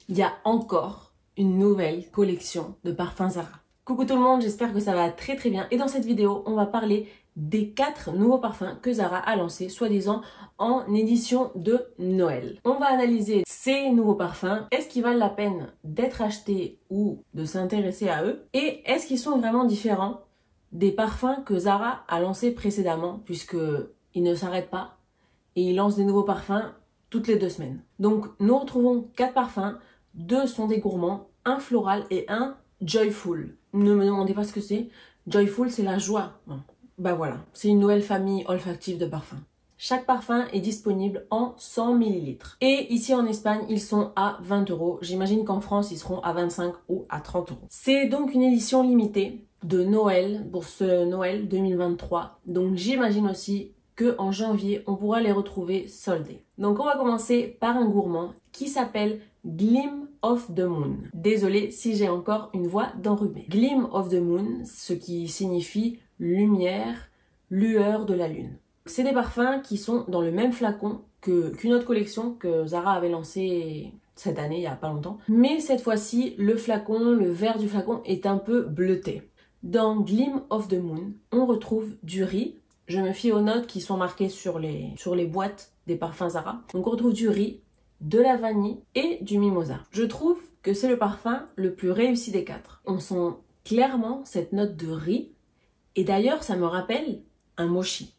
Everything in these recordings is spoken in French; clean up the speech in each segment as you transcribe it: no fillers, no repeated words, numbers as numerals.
Il y a encore une nouvelle collection de parfums Zara. Coucou tout le monde, j'espère que ça va très très bien. Et dans cette vidéo, on va parler des 4 nouveaux parfums que Zara a lancés, soi-disant en édition de Noël. On va analyser ces nouveaux parfums. Est-ce qu'ils valent la peine d'être achetés ou de s'intéresser à eux? Et est-ce qu'ils sont vraiment différents des parfums que Zara a lancés précédemment, puisqu'ils ne s'arrêtent pas et ils lancent des nouveaux parfums toutes les 2 semaines. Donc nous retrouvons 4 parfums, 2 sont des gourmands, un floral et un joyful. Ne me demandez pas ce que c'est. Joyful, c'est la joie. Bon. Bah voilà, c'est une nouvelle famille olfactive de parfums. Chaque parfum est disponible en 100 ml. Et ici en Espagne, ils sont à 20 €. J'imagine qu'en France, ils seront à 25 ou à 30 €. C'est donc une édition limitée de Noël pour ce Noël 2023. Donc j'imagine aussi qu'en janvier, on pourra les retrouver soldés. Donc on va commencer par un gourmand qui s'appelle Gleam of the Moon. Désolée si j'ai encore une voix d'enrhumé. Gleam of the Moon, ce qui signifie lumière, lueur de la lune. C'est des parfums qui sont dans le même flacon qu'une autre collection que Zara avait lancée cette année, il n'y a pas longtemps. Mais cette fois-ci, le flacon, le verre du flacon est un peu bleuté. Dans Gleam of the Moon, on retrouve du riz. Je me fie aux notes qui sont marquées sur les boîtes des parfums Zara. Donc on retrouve du riz, de la vanille et du mimosa. Je trouve que c'est le parfum le plus réussi des 4. On sent clairement cette note de riz. Et d'ailleurs, ça me rappelle un mochi.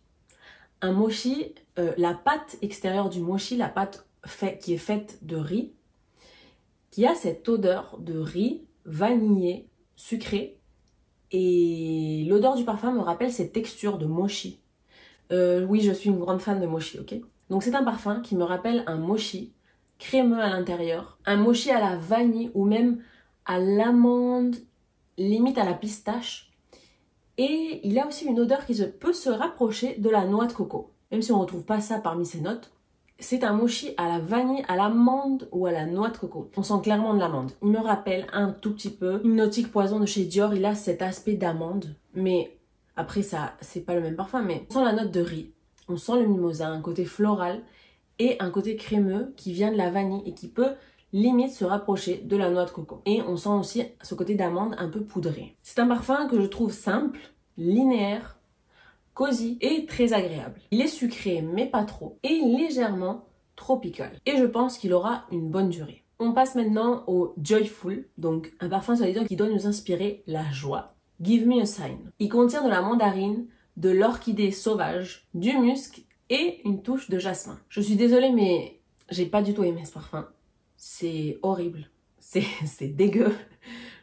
Un mochi, la pâte extérieure du mochi, la pâte qui est faite de riz, qui a cette odeur de riz vanillé, sucré. Et l'odeur du parfum me rappelle cette texture de mochi. Oui, je suis une grande fan de mochi, ok? Donc c'est un parfum qui me rappelle un mochi, crémeux à l'intérieur. Un mochi à la vanille ou même à l'amande, limite à la pistache. Et il a aussi une odeur qui peut se rapprocher de la noix de coco. Même si on ne retrouve pas ça parmi ces notes, c'est un mochi à la vanille, à l'amande ou à la noix de coco. On sent clairement de l'amande. Il me rappelle un tout petit peu Hypnotic Poison de chez Dior. Il a cet aspect d'amande. Mais après, ça, c'est pas le même parfum. Mais on sent la note de riz. On sent le mimosa, un côté floral et un côté crémeux qui vient de la vanille et qui peut limite se rapprocher de la noix de coco. Et on sent aussi ce côté d'amande un peu poudré. C'est un parfum que je trouve simple, linéaire, cosy et très agréable. Il est sucré mais pas trop et légèrement tropical. Et je pense qu'il aura une bonne durée. On passe maintenant au Joyful, donc un parfum soi-disant qui doit nous inspirer la joie. Give me a sign. Il contient de la mandarine, de l'orchidée sauvage, du musc et une touche de jasmin. Je suis désolée mais j'ai pas du tout aimé ce parfum. C'est horrible, c'est dégueu,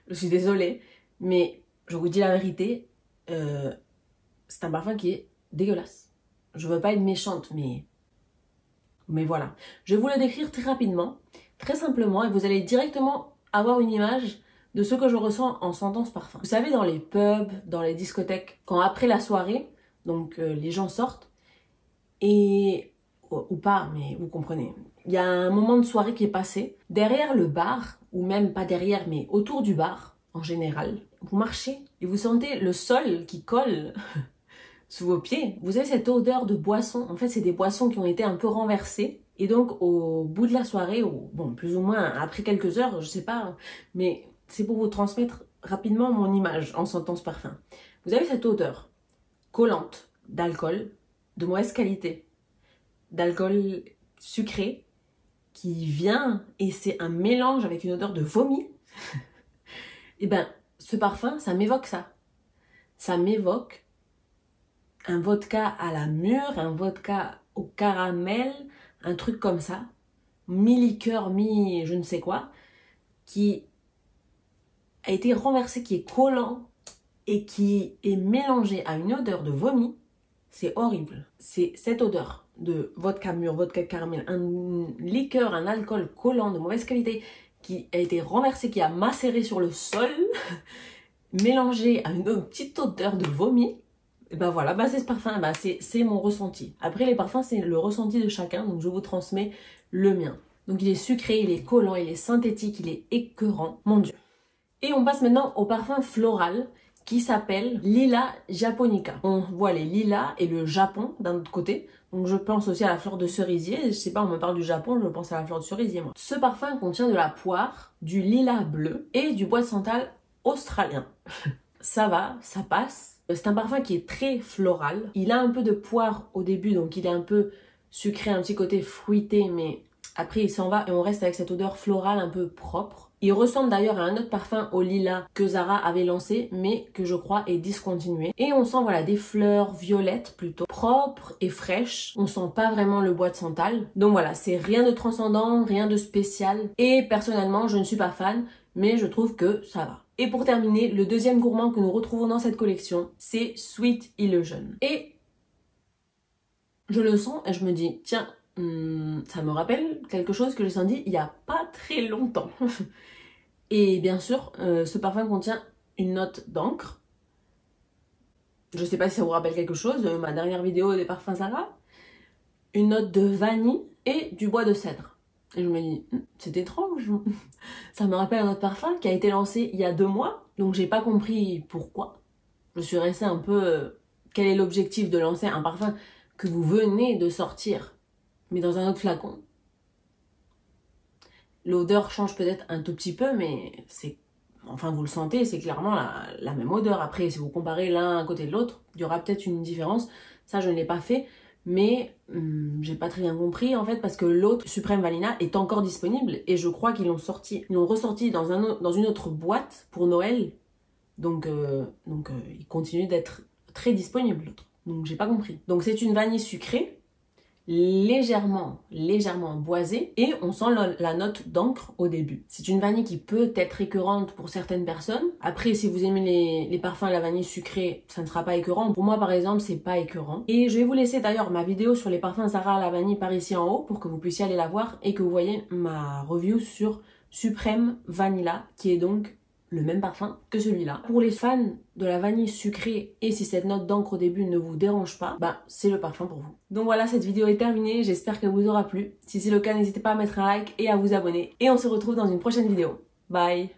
je suis désolée, mais je vous dis la vérité, c'est un parfum qui est dégueulasse. Je veux pas être méchante, mais voilà. Je vais vous le décrire très rapidement, très simplement, et vous allez directement avoir une image de ce que je ressens en sentant ce parfum. Vous savez, dans les pubs, dans les discothèques, quand après la soirée, donc les gens sortent, ou pas, mais vous comprenez. Il y a un moment de soirée qui est passé. Derrière le bar, ou même pas derrière, mais autour du bar, en général, vous marchez et vous sentez le sol qui colle sous vos pieds. Vous avez cette odeur de boisson. En fait, c'est des boissons qui ont été un peu renversées. Et donc, au bout de la soirée, ou bon, plus ou moins après quelques heures, je sais pas, mais c'est pour vous transmettre rapidement mon image en sentant ce parfum. Vous avez cette odeur collante d'alcool, de mauvaise qualité, d'alcool sucré, qui vient et c'est un mélange avec une odeur de vomi. Et ben, ce parfum, ça m'évoque ça. Ça m'évoque un vodka à la mûre, un vodka au caramel, un truc comme ça, mi-liqueur, mi-je ne sais quoi, qui a été renversé, qui est collant et qui est mélangé à une odeur de vomi. C'est horrible. C'est cette odeur de vodka mûr, vodka caramel, un liqueur, un alcool collant de mauvaise qualité qui a été renversé, qui a macéré sur le sol, mélangé à une petite odeur de vomi. Et ben voilà, c'est ce parfum, c'est mon ressenti. Après les parfums, c'est le ressenti de chacun, donc je vous transmets le mien. Donc il est sucré, il est collant, il est synthétique, il est écœurant, mon Dieu. Et on passe maintenant au parfum floral qui s'appelle Lila Japonica. On voit les lilas et le Japon d'un autre côté. Donc je pense aussi à la fleur de cerisier. Je sais pas, on me parle du Japon, je pense à la fleur de cerisier moi. Ce parfum contient de la poire, du lilas bleu et du bois de santal australien. Ça va, ça passe. C'est un parfum qui est très floral. Il a un peu de poire au début, donc il est un peu sucré, un petit côté fruité, mais après il s'en va et on reste avec cette odeur florale un peu propre. Il ressemble d'ailleurs à un autre parfum au lilas que Zara avait lancé, mais que je crois est discontinué. Et on sent voilà des fleurs violettes plutôt, propres et fraîches. On sent pas vraiment le bois de santal. Donc voilà, c'est rien de transcendant, rien de spécial. Et personnellement, je ne suis pas fan, mais je trouve que ça va. Et pour terminer, le deuxième gourmand que nous retrouvons dans cette collection, c'est Sweet Illusion. Et je le sens et je me dis, tiens, ça me rappelle quelque chose que j'ai senti il n'y a pas très longtemps. Et bien sûr, ce parfum contient une note d'encre. Je sais pas si ça vous rappelle quelque chose, ma dernière vidéo des parfums Zara. Une note de vanille et du bois de cèdre. Et je me dis, c'est étrange. Ça me rappelle un autre parfum qui a été lancé il y a 2 mois. Donc j'ai pas compris pourquoi. Je suis restée un peu... quel est l'objectif de lancer un parfum que vous venez de sortir, mais dans un autre flacon? L'odeur change peut-être un tout petit peu, mais c'est... Enfin, vous le sentez, c'est clairement la même odeur. Après, si vous comparez l'un à côté de l'autre, il y aura peut-être une différence. Ça, je ne l'ai pas fait. Mais j'ai pas très bien compris en fait parce que l'autre Supreme Vanilla est encore disponible et je crois qu'ils l'ont sorti, ils l'ont ressorti dans une autre boîte pour Noël. Donc il continue d'être très disponible l'autre. Donc j'ai pas compris. Donc c'est une vanille sucrée, légèrement boisée et on sent la note d'encre au début. C'est une vanille qui peut être écœurante pour certaines personnes. Après, si vous aimez les parfums à la vanille sucrée, ça ne sera pas écœurant. Pour moi, par exemple, c'est pas écœurant. Et je vais vous laisser d'ailleurs ma vidéo sur les parfums Zara à la vanille par ici en haut pour que vous puissiez aller la voir et que vous voyez ma review sur Supreme Vanilla qui est donc le même parfum que celui-là. Pour les fans de la vanille sucrée et si cette note d'encre au début ne vous dérange pas, bah c'est le parfum pour vous. Donc voilà, cette vidéo est terminée, j'espère qu'elle vous aura plu. Si c'est le cas, n'hésitez pas à mettre un like et à vous abonner. Et on se retrouve dans une prochaine vidéo. Bye!